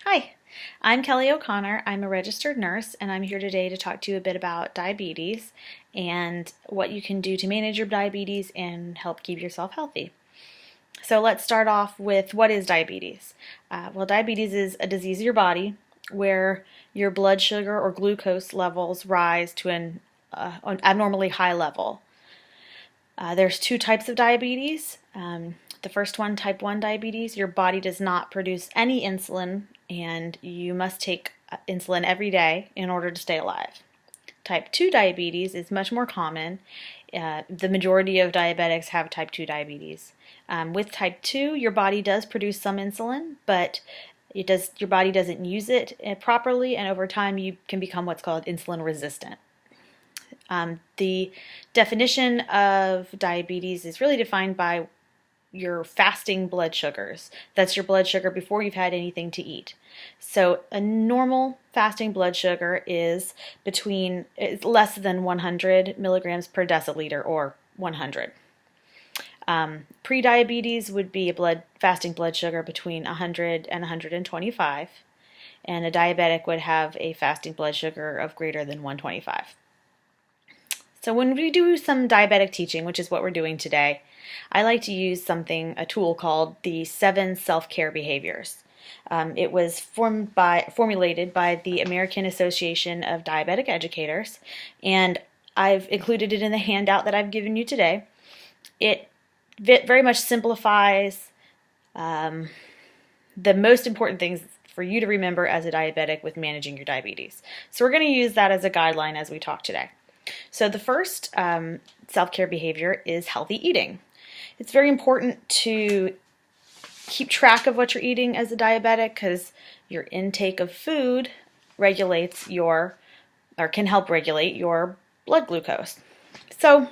Hi, I'm Kelly O'Connor. I'm a registered nurse, and I'm here today to talk to you a bit about diabetes and what you can do to manage your diabetes and help keep yourself healthy. So let's start off with what is diabetes? Diabetes is a disease of your body where your blood sugar or glucose levels rise to an abnormally high level. There's two types of diabetes. The first one, type 1 diabetes, your body does not produce any insulin and you must take insulin every day in order to stay alive. Type 2 diabetes is much more common. The majority of diabetics have type 2 diabetes. With type 2, your body does produce some insulin, but your body doesn't use it properly, and over time you can become what's called insulin resistant. The definition of diabetes is really defined by your fasting blood sugars. That's your blood sugar before you've had anything to eat. So a normal fasting blood sugar is less than 100 milligrams per deciliter, or 100. Pre-diabetes would be a fasting blood sugar between 100 and 125, and a diabetic would have a fasting blood sugar of greater than 125. So when we do some diabetic teaching, which is what we're doing today, I like to use a tool called the 7 self-care behaviors. It was formulated by the American Association of Diabetic Educators, and I've included it in the handout that I've given you today. It very much simplifies the most important things for you to remember as a diabetic with managing your diabetes. So we're going to use that as a guideline as we talk today. So the first self-care behavior is healthy eating. It's very important to keep track of what you're eating as a diabetic because your intake of food can help regulate your blood glucose. So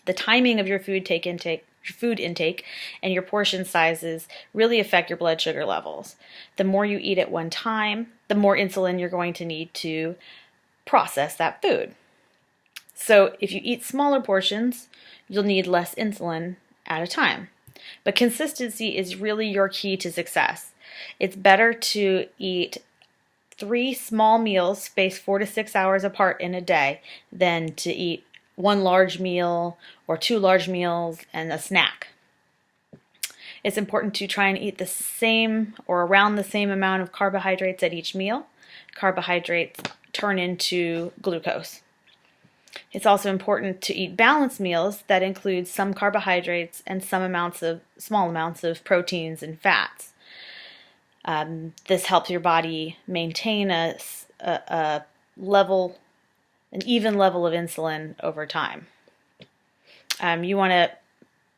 the timing of your food intake and your portion sizes really affect your blood sugar levels. The more you eat at one time, the more insulin you're going to need to process that food. So if you eat smaller portions, you'll need less insulin at a time. But consistency is really your key to success. It's better to eat 3 small meals spaced 4 to 6 hours apart in a day than to eat 1 large meal or 2 large meals and a snack. It's important to try and eat the same or around the same amount of carbohydrates at each meal. Carbohydrates turn into glucose. It's also important to eat balanced meals that include some carbohydrates and small amounts of proteins and fats. This helps your body maintain an even level of insulin over time. You want to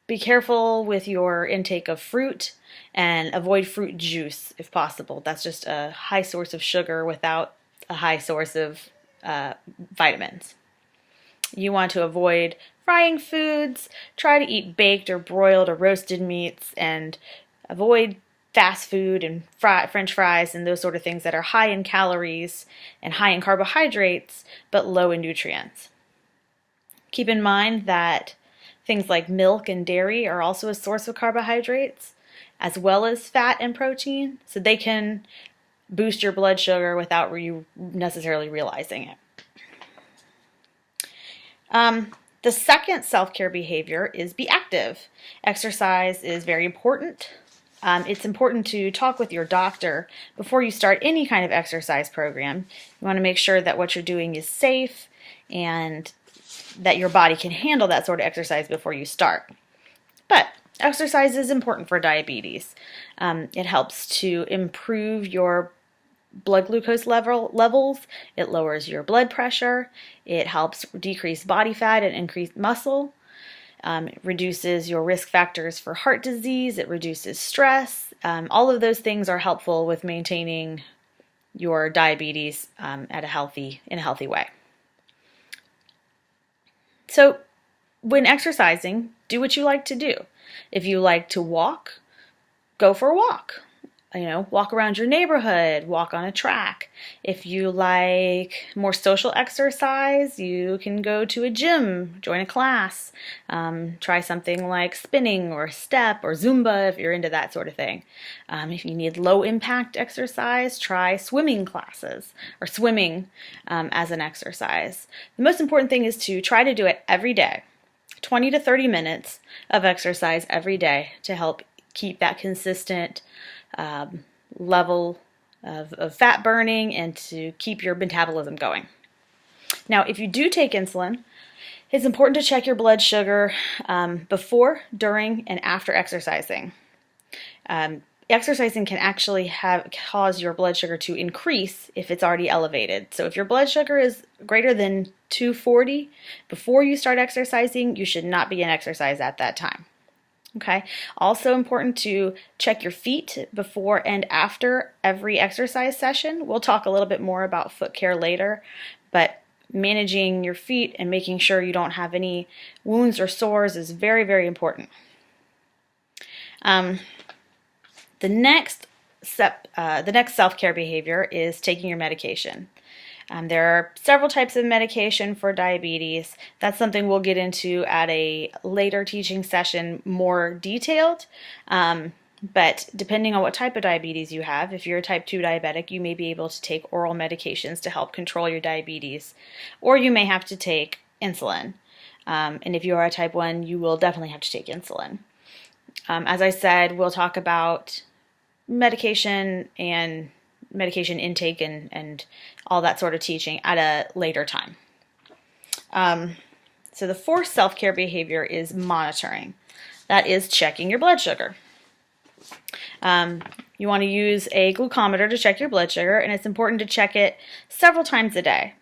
be careful with your intake of fruit and avoid fruit juice if possible. That's just a high source of sugar without a high source of vitamins. You want to avoid frying foods, try to eat baked or broiled or roasted meats, and avoid fast food and French fries and those sort of things that are high in calories and high in carbohydrates but low in nutrients. Keep in mind that things like milk and dairy are also a source of carbohydrates as well as fat and protein, so they can boost your blood sugar without you necessarily realizing it. The second self-care behavior is be active. Exercise is very important. It's important to talk with your doctor before you start any kind of exercise program. You want to make sure that what you're doing is safe and that your body can handle that sort of exercise before you start. But exercise is important for diabetes. It helps to improve your blood glucose levels, it lowers your blood pressure, it helps decrease body fat and increase muscle, it reduces your risk factors for heart disease, it reduces stress. All of those things are helpful with maintaining your diabetes in a healthy way. So when exercising, do what you like to do. If you like to walk, go for a walk. walk around your neighborhood, walk on a track. If you like more social exercise, you can go to a gym, join a class, try something like spinning or step or Zumba if you're into that sort of thing. If you need low impact exercise, try swimming classes or swimming as an exercise. The most important thing is to try to do it every day, 20 to 30 minutes of exercise every day to help keep that consistent level of fat burning and to keep your metabolism going. Now, if you do take insulin, it's important to check your blood sugar before, during, and after exercising. Exercising can actually cause your blood sugar to increase if it's already elevated. So if your blood sugar is greater than 240 before you start exercising, you should not begin exercise at that time. Okay. Also important to check your feet before and after every exercise session. We'll talk a little bit more about foot care later, but managing your feet and making sure you don't have any wounds or sores is very, very important. The next self-care behavior is taking your medication. There are several types of medication for diabetes. That's something we'll get into at a later teaching session more detailed. But depending on what type of diabetes you have, if you're a type 2 diabetic, you may be able to take oral medications to help control your diabetes, or you may have to take insulin. And if you are a type 1, you will definitely have to take insulin. As I said, we'll talk about medication and medication intake and all that sort of teaching at a later time. So the fourth self-care behavior is monitoring. That is checking your blood sugar. You want to use a glucometer to check your blood sugar, and it's important to check it several times a day.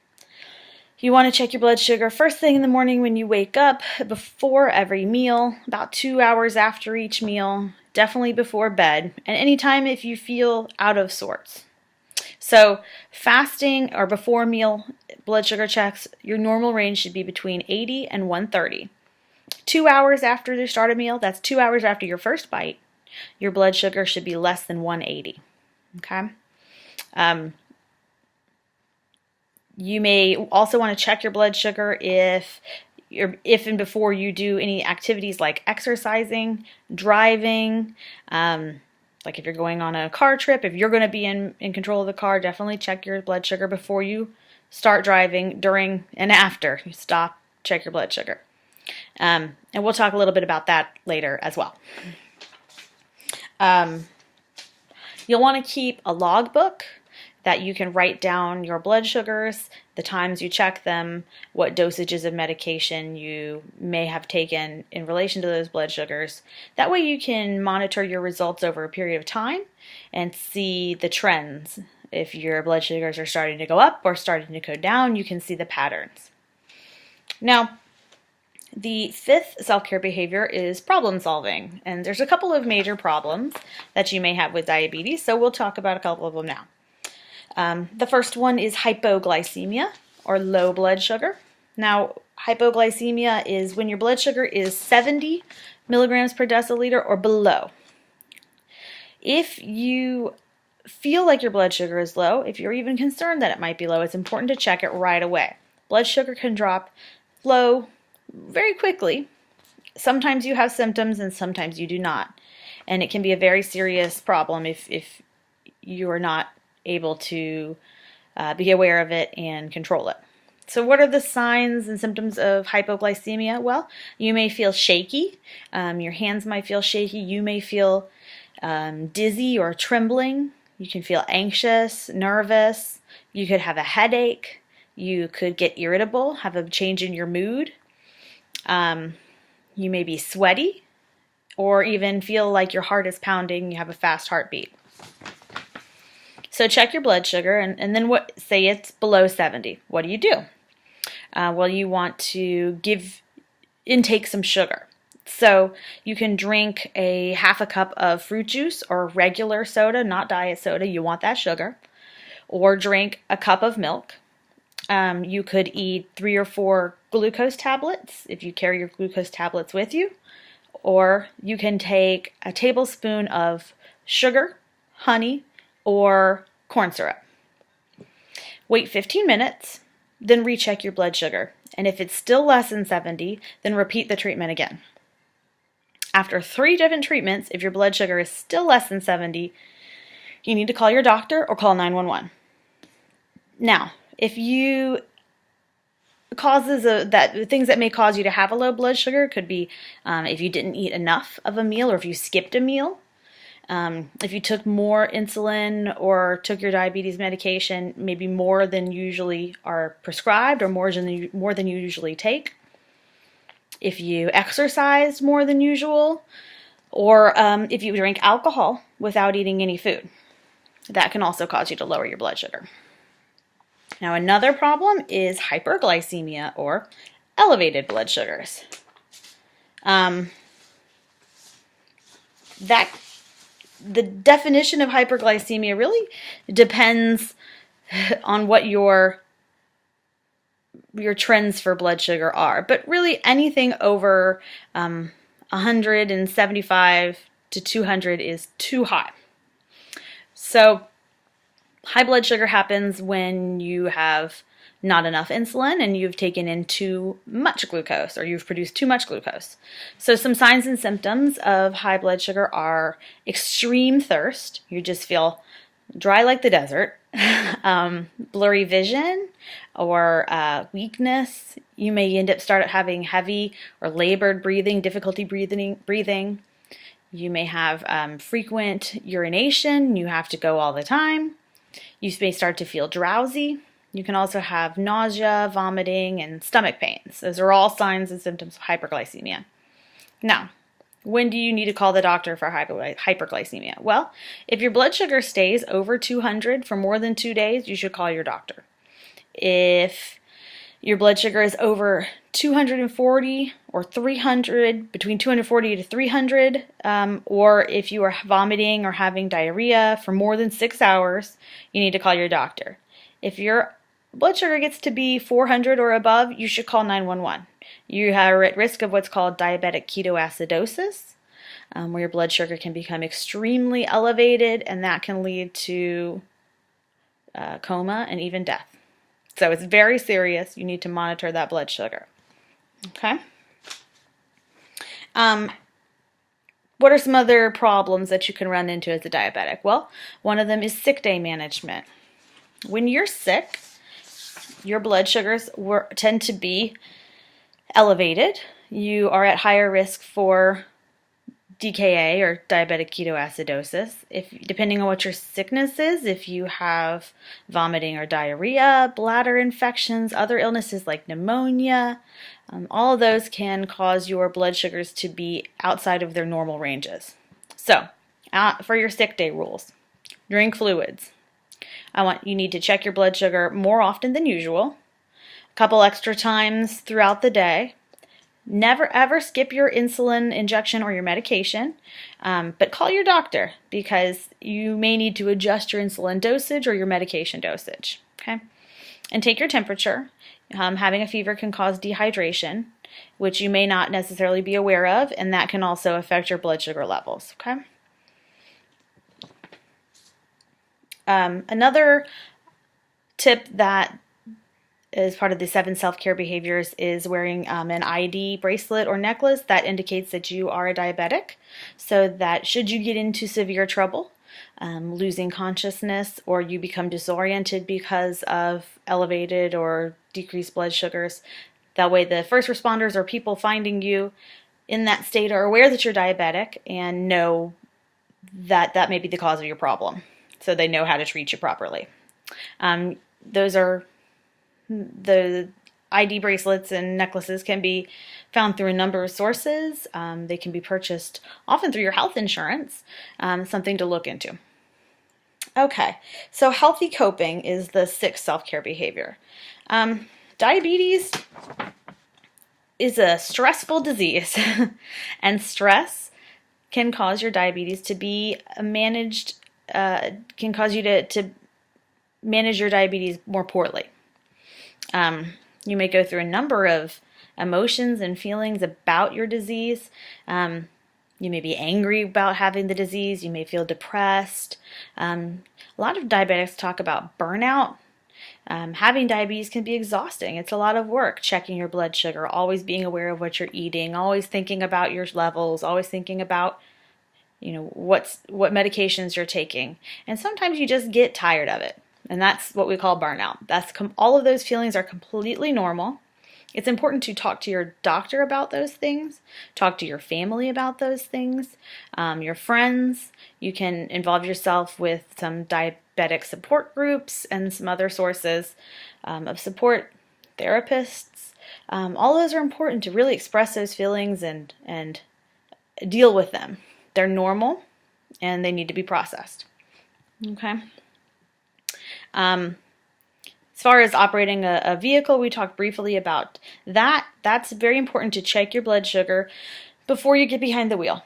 You want to check your blood sugar first thing in the morning when you wake up, before every meal, about 2 hours after each meal, definitely before bed, and anytime if you feel out of sorts. So fasting or before meal blood sugar checks, your normal range should be between 80 and 130. 2 hours after you start a meal, that's 2 hours after your first bite, your blood sugar should be less than 180. Okay? You may also want to check your blood sugar if and before you do any activities like exercising, driving, like if you're going on a car trip, if you're going to be in control of the car, definitely check your blood sugar before you start driving, during, and after you stop, check your blood sugar. And we'll talk a little bit about that later as well. You'll want to keep a logbook that you can write down your blood sugars, the times you check them, what dosages of medication you may have taken in relation to those blood sugars. That way you can monitor your results over a period of time and see the trends. If your blood sugars are starting to go up or starting to go down, you can see the patterns. Now, the fifth self-care behavior is problem solving, and there's a couple of major problems that you may have with diabetes, so we'll talk about a couple of them now. The first one is hypoglycemia, or low blood sugar. Now, hypoglycemia is when your blood sugar is 70 milligrams per deciliter or below. If you feel like your blood sugar is low, if you're even concerned that it might be low, it's important to check it right away. Blood sugar can drop low very quickly. Sometimes you have symptoms and sometimes you do not. And it can be a very serious problem if you are not able to be aware of it and control it. So what are the signs and symptoms of hypoglycemia? Well, you may feel shaky. Your hands might feel shaky. You may feel dizzy or trembling. You can feel anxious, nervous. You could have a headache. You could get irritable, have a change in your mood. You may be sweaty or even feel like your heart is pounding. You have a fast heartbeat. So check your blood sugar, and then say it's below 70. What do? Well, you want to intake some sugar. So you can drink a half a cup of fruit juice or regular soda, not diet soda. You want that sugar. Or drink a cup of milk. You could eat 3 or 4 glucose tablets if you carry your glucose tablets with you. Or you can take a tablespoon of sugar, honey, or corn syrup. Wait 15 minutes, then recheck your blood sugar. And if it's still less than 70, then repeat the treatment again. After 3 different treatments, if your blood sugar is still less than 70, you need to call your doctor or call 911. Now, if you things that may cause you to have a low blood sugar could be if you didn't eat enough of a meal or if you skipped a meal. If you took more insulin or took your diabetes medication, maybe more than usually are prescribed or more than you usually take. If you exercised more than usual, or if you drink alcohol without eating any food. That can also cause you to lower your blood sugar. Now, another problem is hyperglycemia or elevated blood sugars. The definition of hyperglycemia really depends on what your trends for blood sugar are, but really anything over 175 to 200 is too high. So high blood sugar happens when you have not enough insulin and you've taken in too much glucose or you've produced too much glucose. So some signs and symptoms of high blood sugar are extreme thirst. You just feel dry like the desert, blurry vision or weakness. You may end up start having heavy or labored breathing, difficulty breathing. You may have frequent urination. You have to go all the time. You may start to feel drowsy. You can also have nausea, vomiting, and stomach pains. Those are all signs and symptoms of hyperglycemia. Now, when do you need to call the doctor for hyperglycemia? Well, if your blood sugar stays over 200 for more than 2 days, you should call your doctor. If your blood sugar is over 240 or 300, between 240 to 300, or if you are vomiting or having diarrhea for more than 6 hours, you need to call your doctor. If your blood sugar gets to be 400 or above, you should call 911. You are at risk of what's called diabetic ketoacidosis, where your blood sugar can become extremely elevated, and that can lead to coma and even death. So it's very serious. You need to monitor that blood sugar. Okay? What are some other problems that you can run into as a diabetic? Well, one of them is sick day management. When you're sick, your blood sugars tend to be elevated. You are at higher risk for DKA or diabetic ketoacidosis. Depending on what your sickness is, if you have vomiting or diarrhea, bladder infections, other illnesses like pneumonia, all of those can cause your blood sugars to be outside of their normal ranges. So, for your sick day rules, drink fluids. You need to check your blood sugar more often than usual, a couple extra times throughout the day. Never ever skip your insulin injection or your medication, but call your doctor because you may need to adjust your insulin dosage or your medication dosage. Okay, and take your temperature. Having a fever can cause dehydration, which you may not necessarily be aware of, and that can also affect your blood sugar levels. Okay. Another tip that is part of the 7 self-care behaviors is wearing an ID bracelet or necklace that indicates that you are a diabetic, so that should you get into severe trouble, losing consciousness, or you become disoriented because of elevated or decreased blood sugars, that way the first responders or people finding you in that state are aware that you're diabetic and know that that may be the cause of your problem, so they know how to treat you properly. Those are the ID bracelets and necklaces can be found through a number of sources. They can be purchased often through your health insurance, something to look into. Okay, so healthy coping is the 6th self-care behavior. Diabetes is a stressful disease, and stress can cause your diabetes to be managed, can cause you to manage your diabetes more poorly. You may go through a number of emotions and feelings about your disease. You You may be angry about having the disease. You may feel depressed. A lot of diabetics talk about burnout. Having diabetes can be exhausting. It's a lot of work checking your blood sugar, always being aware of what you're eating, always thinking about your levels, always thinking about what medications you're taking. And sometimes you just get tired of it. And that's what we call burnout. All of those feelings are completely normal. It's important to talk to your doctor about those things, talk to your family about those things, your friends. You can involve yourself with some diabetic support groups and some other sources of support, therapists. All those are important to really express those feelings and deal with them. They're normal and they need to be processed. Okay. As far as operating a vehicle, we talked briefly about that. That's very important to check your blood sugar before you get behind the wheel.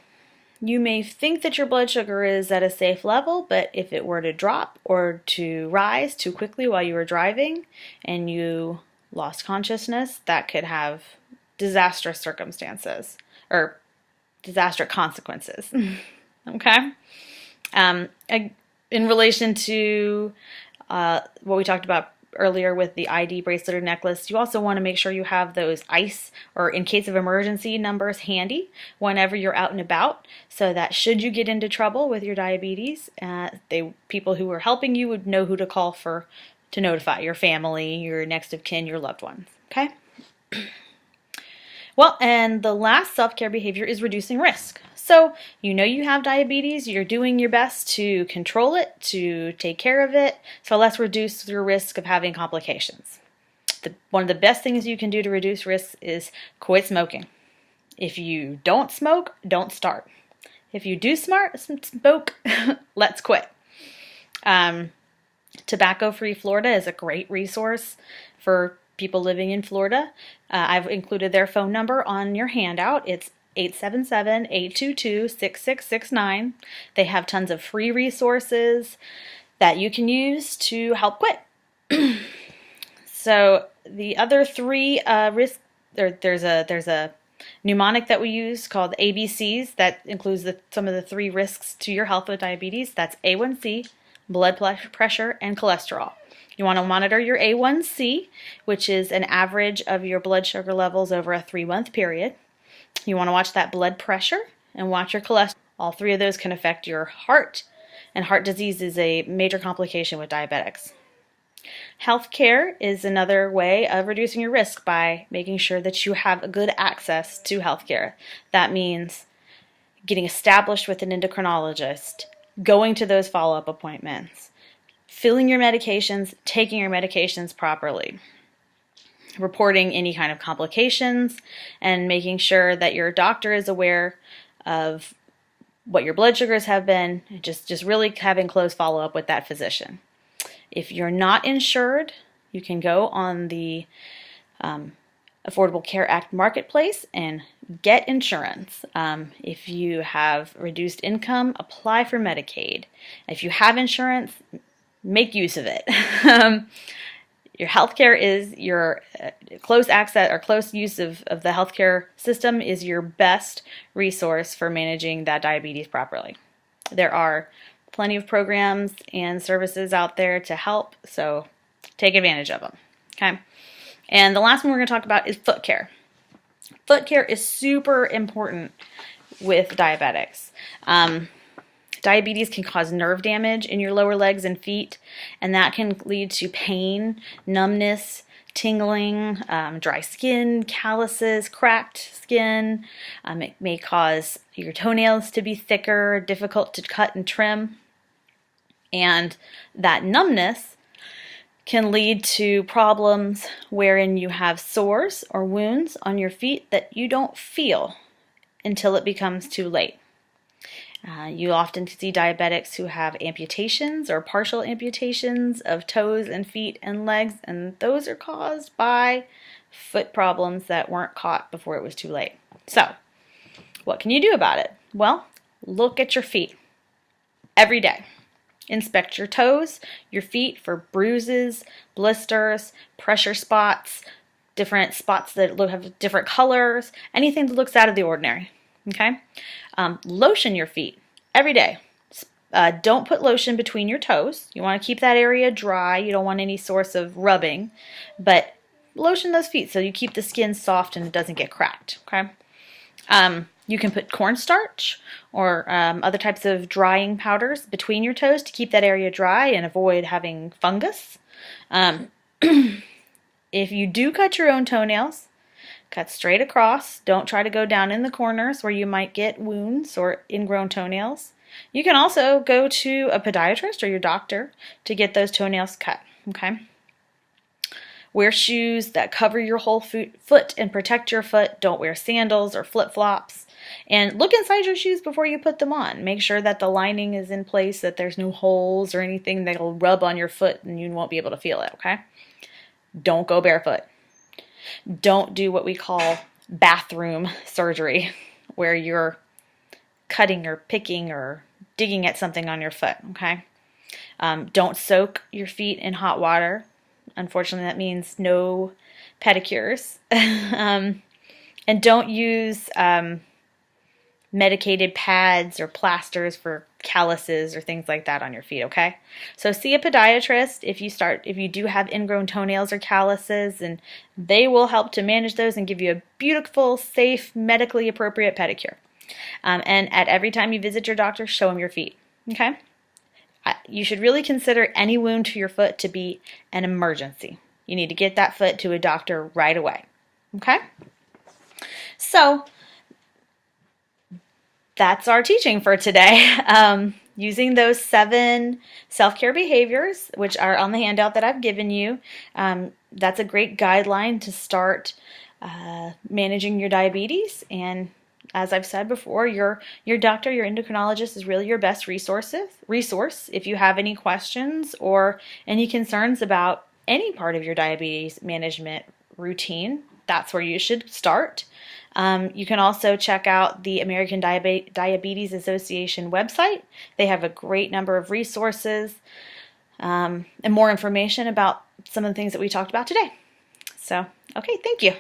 You may think that your blood sugar is at a safe level, but if it were to drop or to rise too quickly while you were driving and you lost consciousness, that could have disastrous circumstances or disastrous consequences. Okay? In relation to what we talked about earlier with the ID bracelet or necklace, you also want to make sure you have those ICE or in case of emergency numbers handy whenever you're out and about, so that should you get into trouble with your diabetes, people who are helping you would know who to call to notify your family, your next of kin, your loved ones. Okay? Well, and the last self-care behavior is reducing risk. So you know you have diabetes, you're doing your best to control it, to take care of it, so let's reduce your risk of having complications. One of the best things you can do to reduce risk is quit smoking. If you don't smoke, don't start. If you do smoke, let's quit. Tobacco-Free Florida is a great resource for people living in Florida. I've included their phone number on your handout. It's 877-822-6669. They have tons of free resources that you can use to help quit. So the other three risks, there's a mnemonic that we use called ABCs that includes some of the three risks to your health with diabetes. That's A1C, blood pressure, and cholesterol. You want to monitor your A1C, which is an average of your blood sugar levels over a 3-month period. You want to watch that blood pressure and watch your cholesterol. All three of those can affect your heart, and heart disease is a major complication with diabetics. Healthcare is another way of reducing your risk by making sure that you have good access to healthcare. That means getting established with an endocrinologist, going to those follow-up appointments, filling your medications, taking your medications properly, reporting any kind of complications, and making sure that your doctor is aware of what your blood sugars have been, just really having close follow-up with that physician. If you're not insured, you can go on the Affordable Care Act marketplace and get insurance. If you have reduced income, apply for Medicaid. If you have insurance, make use of it. Your healthcare is your close access or close use of the healthcare system is your best resource for managing that diabetes properly. There are plenty of programs and services out there to help, so take advantage of them. Okay. And the last one we're going to talk about is foot care. Foot care is super important with diabetics. Diabetes can cause nerve damage in your lower legs and feet, and that can lead to pain, numbness, tingling, dry skin, calluses, cracked skin. It may cause your toenails to be thicker, difficult to cut and trim. And that numbness can lead to problems wherein you have sores or wounds on your feet that you don't feel until it becomes too late. You often see diabetics who have amputations or partial amputations of toes and feet and legs, and those are caused by foot problems that weren't caught before it was too late. So, what can you do about it? Well, look at your feet every day. Inspect your toes, your feet for bruises, blisters, pressure spots, different spots that have different colors, anything that looks out of the ordinary. Okay? Lotion your feet every day. Don't put lotion between your toes. You want to keep that area dry. You don't want any source of rubbing, but lotion those feet so you keep the skin soft and it doesn't get cracked. Okay? You can put cornstarch or other types of drying powders between your toes to keep that area dry and avoid having fungus. If you do cut your own toenails, cut straight across. Don't try to go down in the corners where you might get wounds or ingrown toenails. You can also go to a podiatrist or your doctor to get those toenails cut. Okay? Wear shoes that cover your whole foot and protect your foot. Don't wear sandals or flip-flops. And look inside your shoes before you put them on. Make sure that the lining is in place, that there's no holes or anything that'll rub on your foot and you won't be able to feel it, okay? Don't go barefoot. Don't do what we call bathroom surgery, where you're cutting or picking or digging at something on your foot, okay? Don't soak your feet in hot water. Unfortunately, that means no pedicures. And don't use medicated pads or plasters for calluses or things like that on your feet, okay? So see a podiatrist if you do have ingrown toenails or calluses, and they will help to manage those and give you a beautiful, safe, medically appropriate pedicure. And at every time you visit your doctor, show them your feet, okay? You should really consider any wound to your foot to be an emergency. You need to get that foot to a doctor right away, okay? So that's our teaching for today. Using those 7 self-care behaviors, which are on the handout that I've given you, that's a great guideline to start managing your diabetes. And as I've said before, your doctor, your endocrinologist is really your best resource. If you have any questions or any concerns about any part of your diabetes management routine, that's where you should start. You can also check out the American Diabetes Association website. They have a great number of resources and more information about some of the things that we talked about today. So, okay, thank you.